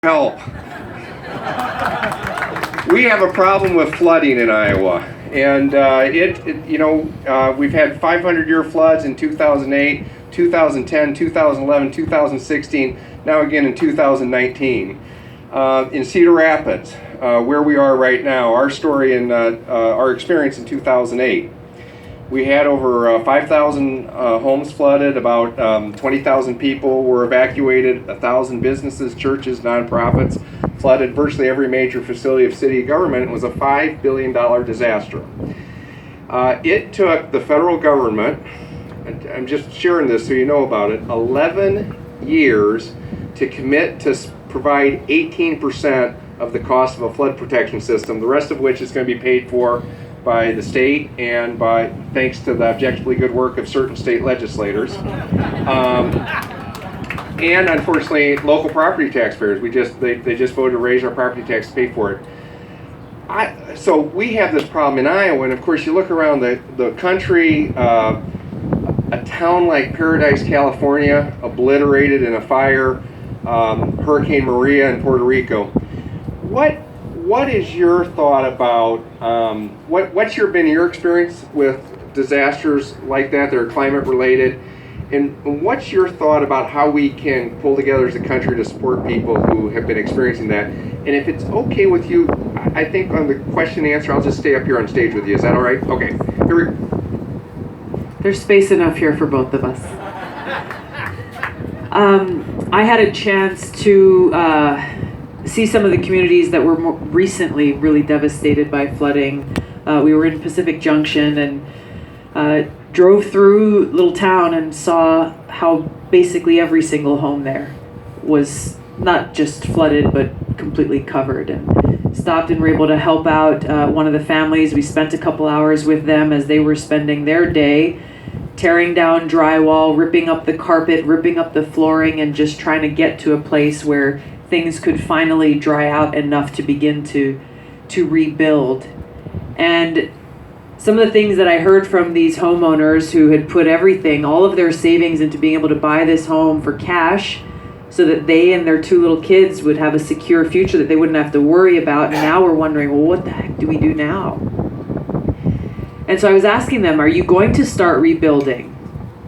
Help. We have a problem with flooding in Iowa, and we've had 500-year floods in 2008, 2010, 2011, 2016, now again in 2019. In Cedar Rapids, where we are right now, our story and our experience in 2008. We had over 5,000 homes flooded, about 20,000 people were evacuated, 1,000 businesses, churches, nonprofits flooded, virtually every major facility of city government. It was a $5 billion disaster. It took the federal government, I'm just sharing this so you know about it, 11 years to commit to provide 18% of the cost of a flood protection system, the rest of which is going to be paid for by the state and thanks to the objectively good work of certain state legislators, and unfortunately local property taxpayers. They just voted to raise our property tax to pay for it. So we have this problem in Iowa, and of course you look around the country, a town like Paradise, California, obliterated in a fire, Hurricane Maria in Puerto Rico. What is your thought about, what's been your experience with disasters like that are climate related? And what's your thought about how we can pull together as a country to support people who have been experiencing that? And if it's okay with you, I think on the question and answer, I'll just stay up here on stage with you. Is that all right? Okay. There's space enough here for both of us. I had a chance to see some of the communities that were more recently really devastated by flooding. We were in Pacific Junction and drove through little town and saw how basically every single home there was not just flooded but completely covered, and stopped and were able to help out one of the families. We spent a couple hours with them as they were spending their day tearing down drywall, ripping up the carpet, ripping up the flooring, and just trying to get to a place where things could finally dry out enough to begin to rebuild. And some of the things that I heard from these homeowners who had put everything, all of their savings, into being able to buy this home for cash so that they and their two little kids would have a secure future that they wouldn't have to worry about. And now we're wondering, well, what the heck do we do now? And so I was asking them, are you going to start rebuilding?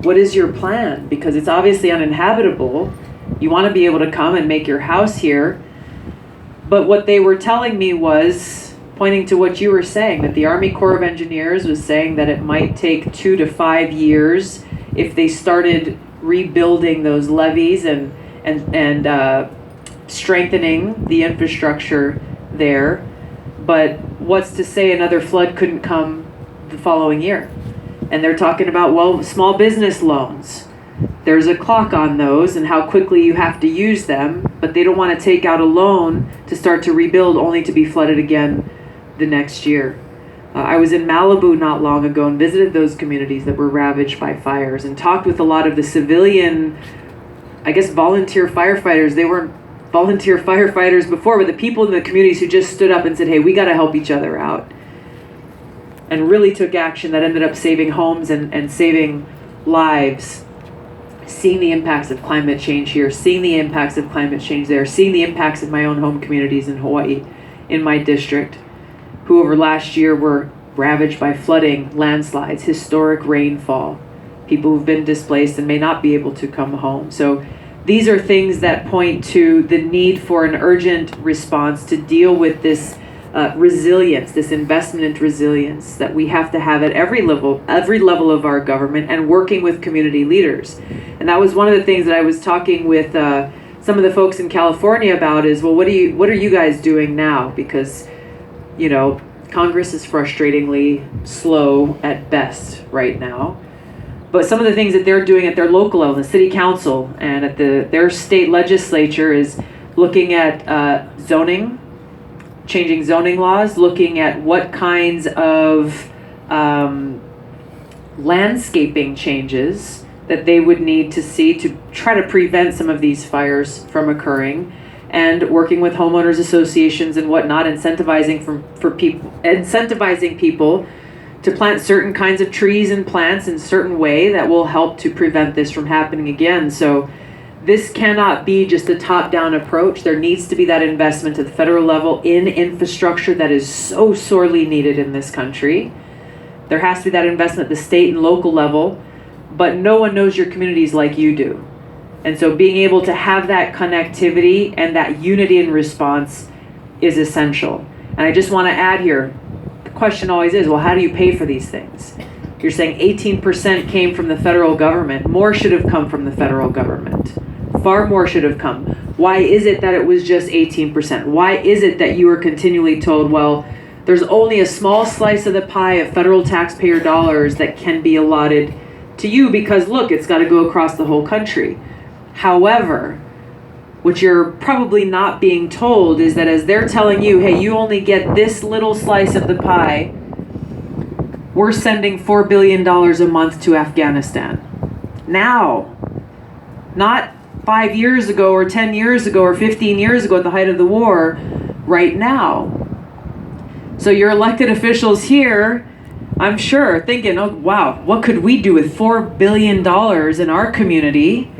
What is your plan? Because it's obviously uninhabitable. You want to be able to come and make your house here. But what they were telling me was, pointing to what you were saying, that the Army Corps of Engineers was saying that it might take 2 to 5 years if they started rebuilding those levees and strengthening the infrastructure there. But what's to say another flood couldn't come the following year? And they're talking about, well, small business loans. There's a clock on those and how quickly you have to use them, but they don't want to take out a loan to start to rebuild only to be flooded again the next year. I was in Malibu not long ago and visited those communities that were ravaged by fires and talked with a lot of the civilian, volunteer firefighters. They weren't volunteer firefighters before, but the people in the communities who just stood up and said, hey, we got to help each other out. And really took action that ended up saving homes and saving lives. Seeing the impacts of climate change here, seeing the impacts of climate change there, seeing the impacts of my own home communities in Hawaii, in my district, who over last year were ravaged by flooding, landslides, historic rainfall, people who've been displaced and may not be able to come home. So these are things that point to the need for an urgent response to deal with this resilience, this investment into resilience that we have to have at every level of our government, and working with community leaders. And that was one of the things that I was talking with some of the folks in California about is, well, what are you guys doing now? Because, Congress is frustratingly slow at best right now. But some of the things that they're doing at their local level, the city council and at their state legislature, is looking at zoning, changing zoning laws, looking at what kinds of landscaping changes that they would need to see to try to prevent some of these fires from occurring, and working with homeowners associations and whatnot, incentivizing people to plant certain kinds of trees and plants in a certain way that will help to prevent this from happening again. So This cannot be just a top-down approach. There needs to be that investment at the federal level in infrastructure that is so sorely needed in this country. There has to be that investment at the state and local level, but no one knows your communities like you do. And so being able to have that connectivity and that unity in response is essential. And I just want to add here, the question always is, well, how do you pay for these things? You're saying 18% came from the federal government. More should have come from the federal government. Far more should have come. Why is it that it was just 18%? Why is it that you were continually told, well, there's only a small slice of the pie of federal taxpayer dollars that can be allotted to you because, look, it's got to go across the whole country. However, what you're probably not being told is that as they're telling you, hey, you only get this little slice of the pie, we're sending $4 billion a month to Afghanistan. Now, not 5 years ago or 10 years ago or 15 years ago at the height of the war, right now. So your elected officials here, I'm sure, thinking, oh, wow, what could we do with $4 billion in our community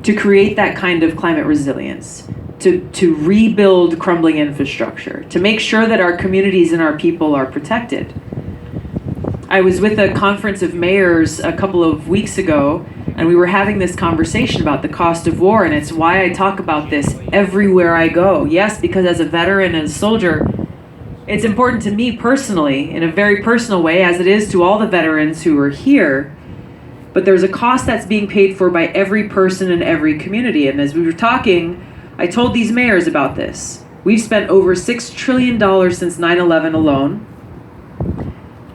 to create that kind of climate resilience, to rebuild crumbling infrastructure, to make sure that our communities and our people are protected. I was with a conference of mayors a couple of weeks ago, and we were having this conversation about the cost of war, and it's why I talk about this everywhere I go. Yes, because as a veteran and a soldier, it's important to me personally, in a very personal way, as it is to all the veterans who are here. But there's a cost that's being paid for by every person in every community. And as we were talking, I told these mayors about this. We've spent over $6 trillion since 9/11 alone.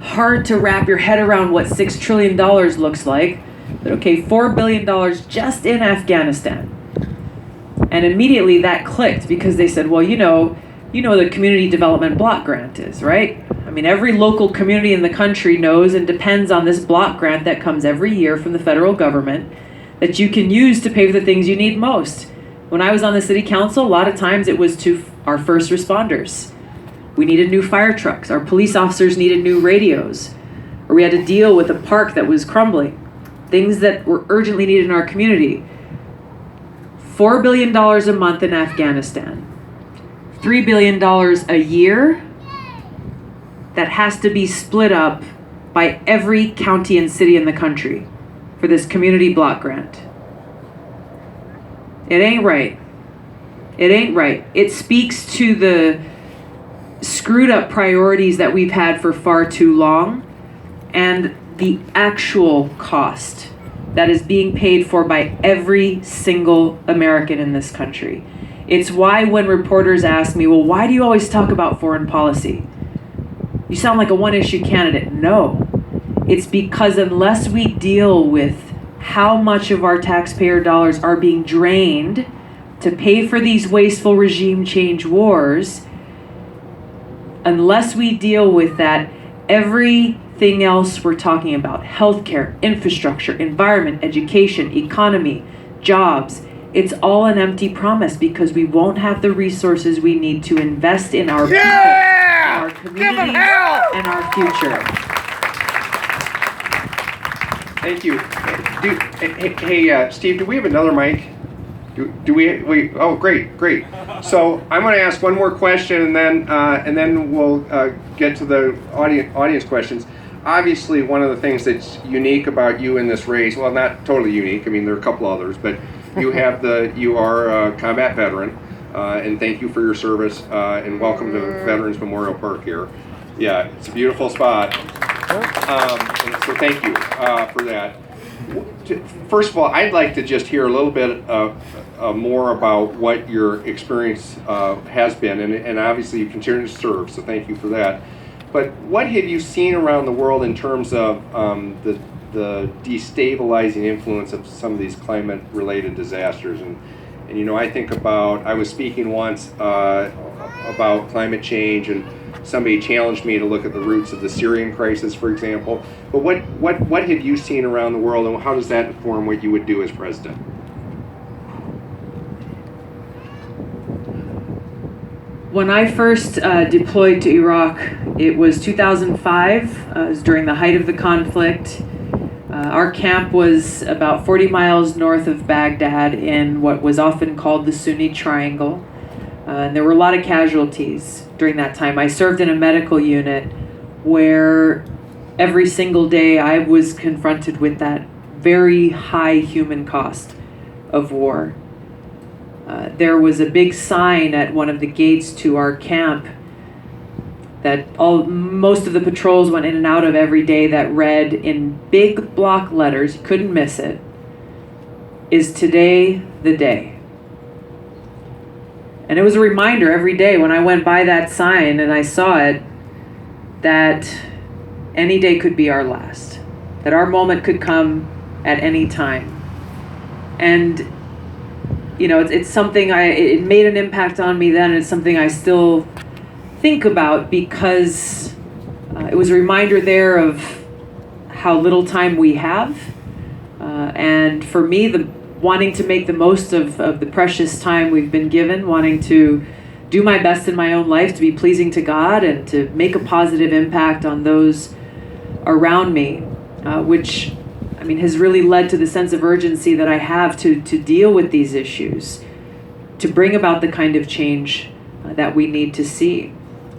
Hard to wrap your head around what $6 trillion looks like. But okay, $4 billion just in Afghanistan. And immediately that clicked because they said, well, you know the community development block grant is, right? I mean, every local community in the country knows and depends on this block grant that comes every year from the federal government that you can use to pay for the things you need most. When I was on the city council, a lot of times it was to our first responders. We needed new fire trucks. Our police officers needed new radios. Or we had to deal with a park that was crumbling. Things that were urgently needed in our community. $4 billion a month in Afghanistan. $3 billion a year that has to be split up by every county and city in the country for this community block grant. It ain't right. It ain't right. It speaks to the screwed up priorities that we've had for far too long and the actual cost that is being paid for by every single American in this country. It's why when reporters ask me, well, why do you always talk about foreign policy? You sound like a one-issue candidate. No, it's because unless we deal with how much of our taxpayer dollars are being drained to pay for these wasteful regime change wars, unless we deal with that, everything else we're talking about, healthcare, infrastructure, environment, education, economy, jobs, it's all an empty promise because we won't have the resources we need to invest in our people, our communities, and our future. Thank you. Hey, Steve, do we have another mic? Do we? Oh, great. So I'm going to ask one more question, and then we'll get to the audience questions. Obviously, one of the things that's unique about you in this race, well, not totally unique. I mean, there are a couple others, but you are a combat veteran, and thank you for your service, and welcome to Veterans Memorial Park here. Yeah, it's a beautiful spot. And so thank you for that. First of all, I'd like to just hear a little bit more about what your experience has been, and obviously you continue to serve, so thank you for that. But what have you seen around the world in terms of the destabilizing influence of some of these climate-related disasters? And I think about, I was speaking once about climate change, and somebody challenged me to look at the roots of the Syrian crisis, for example. But what have you seen around the world, and how does that inform what you would do as president? When I first deployed to Iraq, it was 2005. It was during the height of the conflict. Our camp was about 40 miles north of Baghdad in what was often called the Sunni Triangle. And there were a lot of casualties during that time. I served in a medical unit where every single day I was confronted with that very high human cost of war. There was a big sign at one of the gates to our camp that most of the patrols went in and out of every day that read in big block letters, you couldn't miss it, "Is today the day?" And it was a reminder every day when I went by that sign and I saw it that any day could be our last, that our moment could come at any time. And it's something it made an impact on me then, and it's something I still think about because it was a reminder there of how little time we have. And for me, wanting to make the most of the precious time we've been given, wanting to do my best in my own life to be pleasing to God and to make a positive impact on those around me, which has really led to the sense of urgency that I have to deal with these issues, to bring about the kind of change that we need to see.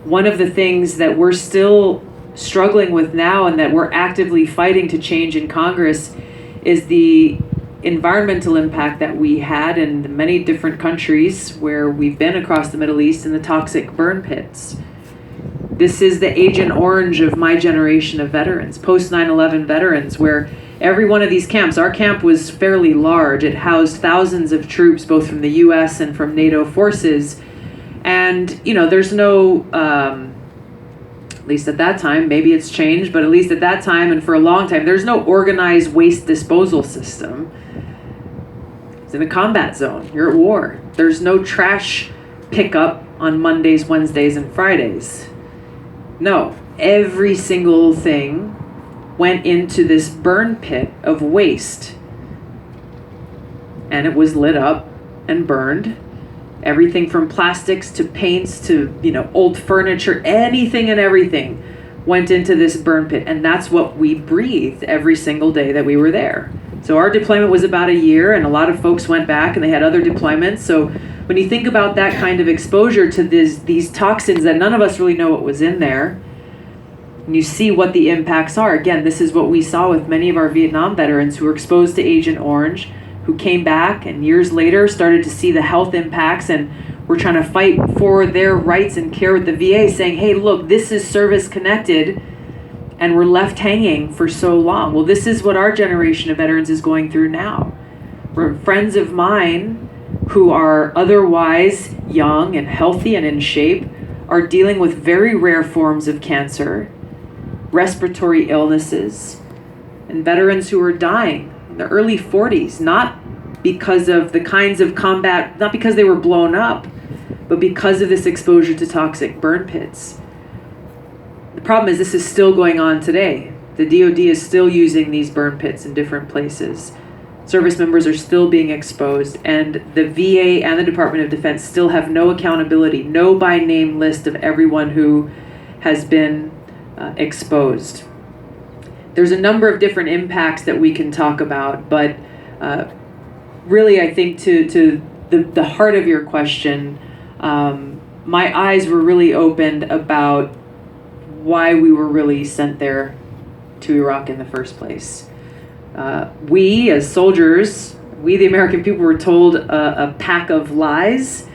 One of the things that we're still struggling with now and that we're actively fighting to change in Congress is the environmental impact that we had in the many different countries where we've been across the Middle East in the toxic burn pits. This is the Agent Orange of my generation of veterans, post 9/11 veterans, where every one of these camps, our camp was fairly large. It housed thousands of troops, both from the US and from NATO forces. And, there's no, at least at that time, maybe it's changed, but at least at that time and for a long time, there's no organized waste disposal system. It's in a combat zone. You're at war. There's no trash pickup on Mondays, Wednesdays, and Fridays. No, every single thing went into this burn pit of waste. And it was lit up and burned. Everything from plastics to paints to, old furniture, anything and everything went into this burn pit. And that's what we breathed every single day that we were there. So our deployment was about a year, and a lot of folks went back and they had other deployments. So when you think about that kind of exposure to these toxins that none of us really know what was in there, and you see what the impacts are. Again, this is what we saw with many of our Vietnam veterans who were exposed to Agent Orange, who came back and years later started to see the health impacts and were trying to fight for their rights and care with the VA, saying, hey, look, this is service connected, and we're left hanging for so long. Well, this is what our generation of veterans is going through now. Friends of mine who are otherwise young and healthy and in shape are dealing with very rare forms of cancer, respiratory illnesses, and veterans who are dying in their early 40s, not because of the kinds of combat, not because they were blown up, but because of this exposure to toxic burn pits. The problem is this is still going on today. The DoD is still using these burn pits in different places. Service members are still being exposed, and the VA and the Department of Defense still have no accountability, no by name list of everyone who has been exposed. There's a number of different impacts that we can talk about, but really I think to the heart of your question, my eyes were really opened about why we were really sent there to Iraq in the first place. We as soldiers, we the American people were told a pack of lies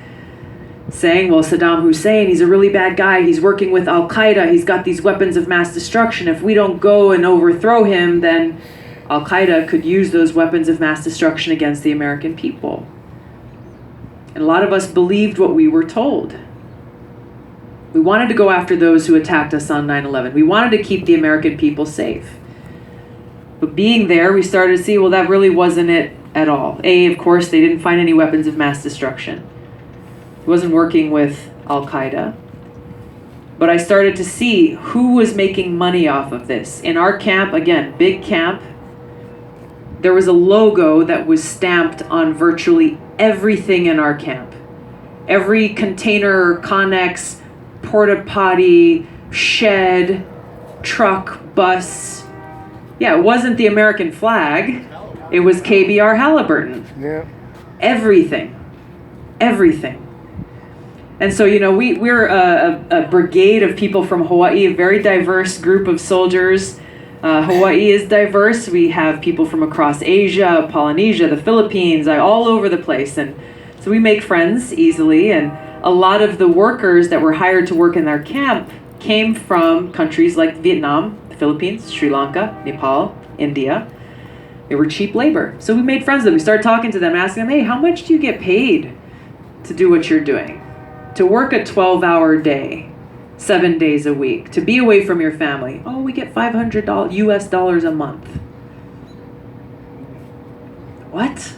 saying, well, Saddam Hussein, he's a really bad guy. He's working with Al-Qaeda. He's got these weapons of mass destruction. If we don't go and overthrow him, then Al-Qaeda could use those weapons of mass destruction against the American people. And a lot of us believed what we were told. We wanted to go after those who attacked us on 9/11. We wanted to keep the American people safe. But being there, we started to see, well, that really wasn't it at all. Of course, they didn't find any weapons of mass destruction. He wasn't working with Al-Qaeda. But I started to see who was making money off of this. In our camp, again, big camp, there was a logo that was stamped on virtually everything in our camp. Every container, connex, porta potty, shed, truck, bus, Yeah, it wasn't the American flag. It was KBR Halliburton. Yeah. Everything. Everything. And so, we're a brigade of people from Hawaii, a very diverse group of soldiers. Hawaii is diverse. We have people from across Asia, Polynesia, the Philippines, all over the place. And so we make friends easily. And a lot of the workers that were hired to work in our camp came from countries like Vietnam, the Philippines, Sri Lanka, Nepal, India. They were cheap labor. So we made friends with them. We started talking to them, asking them, hey, how much do you get paid to do what you're doing? To work a 12-hour day, 7 days a week, to be away from your family. Oh, we get $500 US dollars a month. What?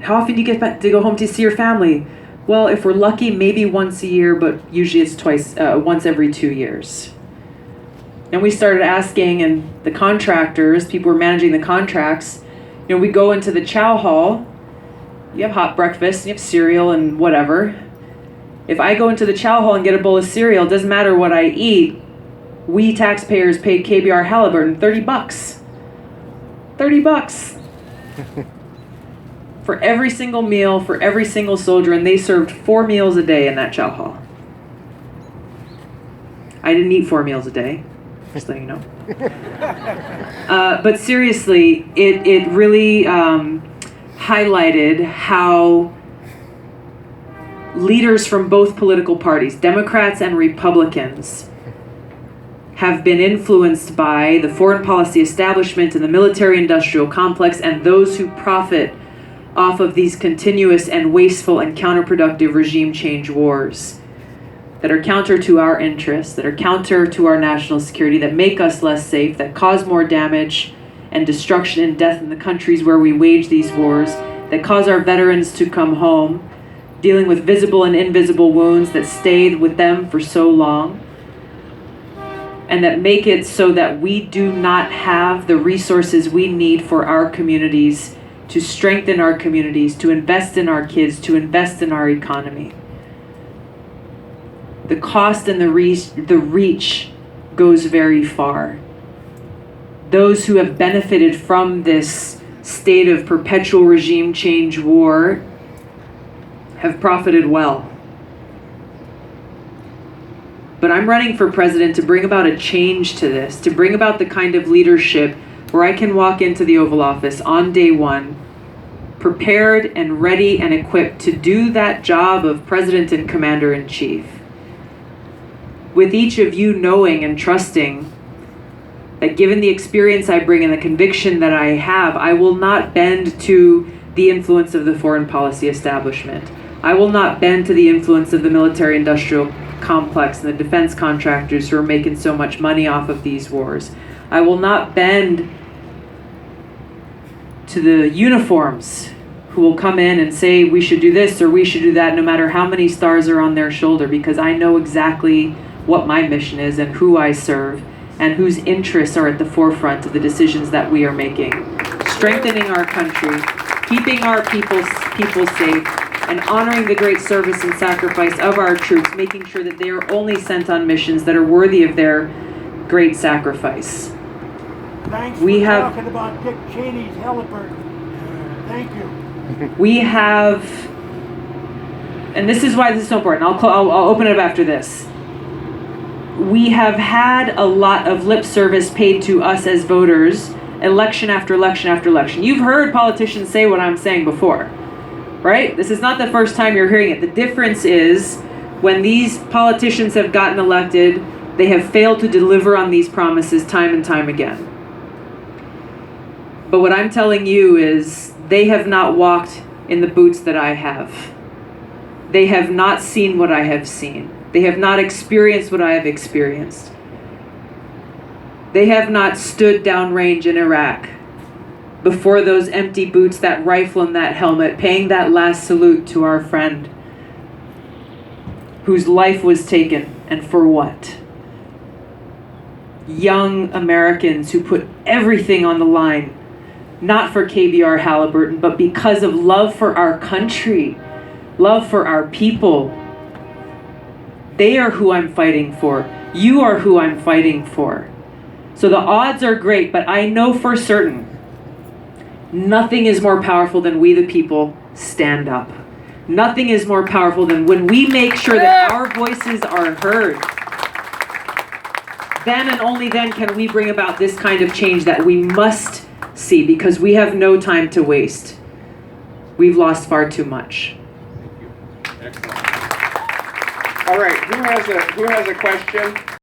How often do you get back to go home to see your family? Well, if we're lucky, maybe once a year, but usually it's once every 2 years. And we started asking, and the contractors, people who were managing the contracts, we go into the chow hall, you have hot breakfast, you have cereal and whatever. If I go into the chow hall and get a bowl of cereal, it doesn't matter what I eat, we taxpayers paid KBR Halliburton $30. $30 for every single meal, for every single soldier, and they served 4 meals a day in that chow hall. I didn't eat 4 meals a day, just letting you know. But seriously, it really highlighted how leaders from both political parties, Democrats and Republicans, have been influenced by the foreign policy establishment and the military-industrial complex and those who profit off of these continuous and wasteful and counterproductive regime change wars that are counter to our interests, that are counter to our national security, that make us less safe, that cause more damage and destruction and death in the countries where we wage these wars, that cause our veterans to come home, dealing with visible and invisible wounds that stayed with them for so long, and that make it so that we do not have the resources we need for our communities, to strengthen our communities, to invest in our kids, to invest in our economy. The cost and the reach goes very far. Those who have benefited from this state of perpetual regime change war have profited well. But I'm running for president to bring about a change to this, to bring about the kind of leadership where I can walk into the Oval Office on day one, prepared and ready and equipped to do that job of President and Commander-in-Chief. With each of you knowing and trusting that given the experience I bring and the conviction that I have, I will not bend to the influence of the foreign policy establishment. I will not bend to the influence of the military-industrial complex and the defense contractors who are making so much money off of these wars. I will not bend to the uniforms who will come in and say we should do this or we should do that, no matter how many stars are on their shoulder, because I know exactly what my mission is and who I serve and whose interests are at the forefront of the decisions that we are making. Strengthening our country, keeping our people safe, and honoring the great service and sacrifice of our troops, making sure that they are only sent on missions that are worthy of their great sacrifice. Thanks We for have- talking about Dick Cheney's Halliburton. Thank you. We have, and this is why this is so important. I'll open it up after this. We have had a lot of lip service paid to us as voters, election after election after election. You've heard politicians say what I'm saying before, right? This is not the first time you're hearing it. The difference is when these politicians have gotten elected, they have failed to deliver on these promises time and time again. But what I'm telling you is they have not walked in the boots that I have. They have not seen what I have seen. They have not experienced what I have experienced. They have not stood downrange in Iraq before those empty boots, that rifle and that helmet, paying that last salute to our friend whose life was taken, and for what? Young Americans who put everything on the line, not for KBR Halliburton, but because of love for our country, love for our people. They are who I'm fighting for. You are who I'm fighting for. So the odds are great, but I know for certain nothing is more powerful than we the people stand up. Nothing is more powerful than when we make sure that our voices are heard. Then and only then can we bring about this kind of change that we must see, because we have no time to waste. We've lost far too much. Excellent. All right, who has a question?